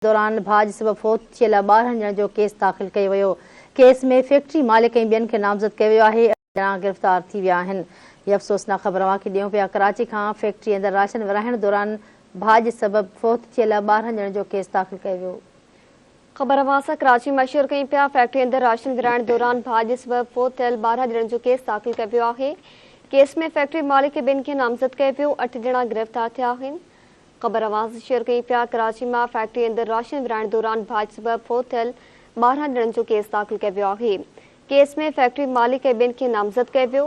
दौरान भाज सबब फौत थियल 12 ॼणनि जो केस दाख़िल कयो वियो। केस में फैक्ट्री मालिक ऐं ॿियनि खे नामज़द कयो वियो आहे। 8 ॼणा गिरफ़्तार थी विया आहिनि। ये अफ़सोसनाक ख़बर अव्हांखे ॾियूं पिया। कराची खां फैक्ट्री अंदरि राशन विरहाइण दौरान भाज सबब फौत थियल 12 ॼणनि जो केस दाख़िल कयो वियो। ख़बर अव्हां सां कराची मां शेयर कयूं पिया। फैक्ट्री अंदरि राशन विरहाइण दौरान भाज सबब फौत थियल 12 ॼणनि जो केस दाख़िल कयो वियो आहे। केस में फैक्ट्री मालिक ऐं ॿियनि खे नामज़द कयो वियो। 8 ॼणा गिरफ़्तार थिया आहिनि। ख़बर अव्हां सां शेयर कयूं पिया। कराची मां फैक्ट्री अंदरि राशन विरहाइण दौरान भाज सबब फौत थियल 12 ॼणनि जो केस दाख़िल कयो वियो आहे। केस में फैक्ट्री मालिक ऐं ॿियनि खे नामज़द कयो वियो।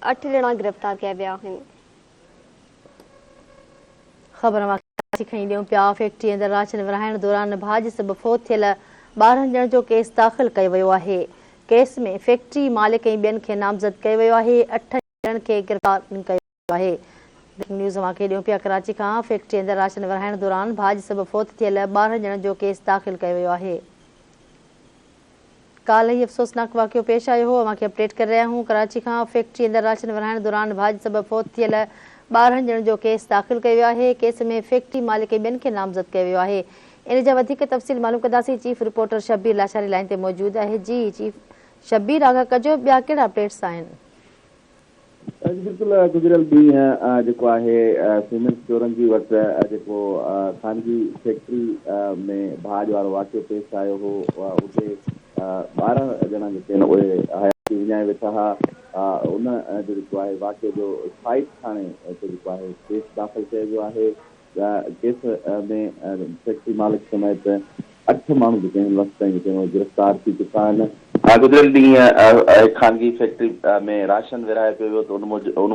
8 ॼणा गिरफ़्तार कया विया आहिनि। ख़बर कराची खां ॾियूं पिया। फैक्ट्री अंदरि राशन विरहाइण दौरान भाज सबब फौत थियल 12 ॼणनि जो केस दाख़िल कयो वियो आहे। केस में फैक्ट्री मालिक ऐं ॿियनि खे नामज़द कयो वियो आहे। 8 ॼणनि खे गिरफ़्तार कयो वियो आहे। न्यूज़ अव्हांखे ॾियूं पिया। कराची खां फैक्ट्री अंदरि राशन विरहाइण दौरान भाज सबब फौत थियल 12 ॼणनि जो केस दाख़िल कयो वियो आहे। काल ही अफ़सोसनाक वाक़ियो पेश आयो हो। अव्हांखे अपडेट करे रहिया आहियूं। कराची खां फैक्ट्री अंदरि राशन विरहाइण दौरान भाज सबब फौत थियल 12 ॼणनि जो केस दाख़िल कयो वियो आहे। केस में फैक्ट्री मालिक ऐं ॿियनि खे नामज़द कयो वियो आहे। इन जा वधीक तफ़सील मालूम कंदासीं। Chief reporter Shabbir Lashari line ते मौजूद आहे। जी चीफ शब्बीर, आगाह कजो, ॿिया कहिड़ा अपडेट्स आहिनि? बिल्कुलु गुज़िरियल ॾींहुं जेको आहे सीमेंट स्टोरनि जी वटि जेको ख़ानगी फैक्ट्री में भाॼ वारो वाक़ियो पेश आयो हो, उते 12 ॼणा जेके आहिनि उहे हयाती विञाए वेठा हुआ। उन जो जेको आहे वाक़िए जो साइट थाणे ते जेको आहे केस दाख़िल कयो वियो आहे। केस में फैक्ट्री मालिक समेत 8 माण्हू जेके आहिनि वक़्त ताईं जेके आहिनि गिरफ़्तार थी चुका आहिनि। गुज़िरियल ॾींहुं ख़ानगी फैक्ट्री में राशन विरहाए पियो वियो त उन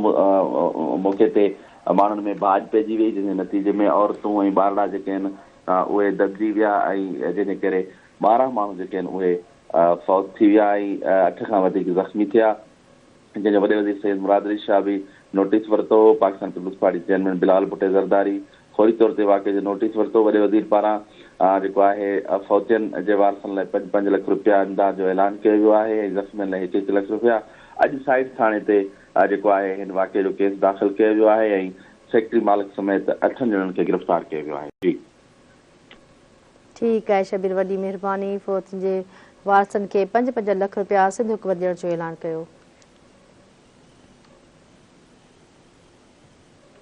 मौक़े ते माण्हुनि में बाज पइजी वई, जंहिंजे नतीजे में औरतूं ऐं ॿारड़ा जेके आहिनि उहे दॿिजी विया ऐं जंहिंजे करे 12 माण्हू जेके आहिनि उहे फौत थी विया ऐं 8 खां वधीक ज़ख़्मी थिया। जंहिंजो वॾे वज़ीर सैयद मुरादरी शाह बि नोटिस वरितो। पाकिस्तान पीपुल्स पार्टी चेयरमैन बिलाल भुट्टो ज़रदारी फौरी तौर ते वाक़े जो नोटिस वरितो। वॾे वज़ीर पारां जेको आहे फौतियुनि जे वारसनि लाइ 5 लख रुपया इमदाद जो ऐलान कयो वियो आहे ऐं ज़ख़्मियुनि लाइ 1 लख रुपया। अॼु साइड थाणे ते जेको आहे हिन वाक़े जो केस दाख़िल कयो वियो आहे ऐं फैक्ट्री मालिक समेत 8 ॼणनि खे गिरफ़्तार कयो वियो आहे। जी ठीकु आहे शबीर, वॾी महिरबानी। फौत जे वारसनि खे 5 लख रुपया सिंध हुकूमत ॾियण जो ऐलान कयो।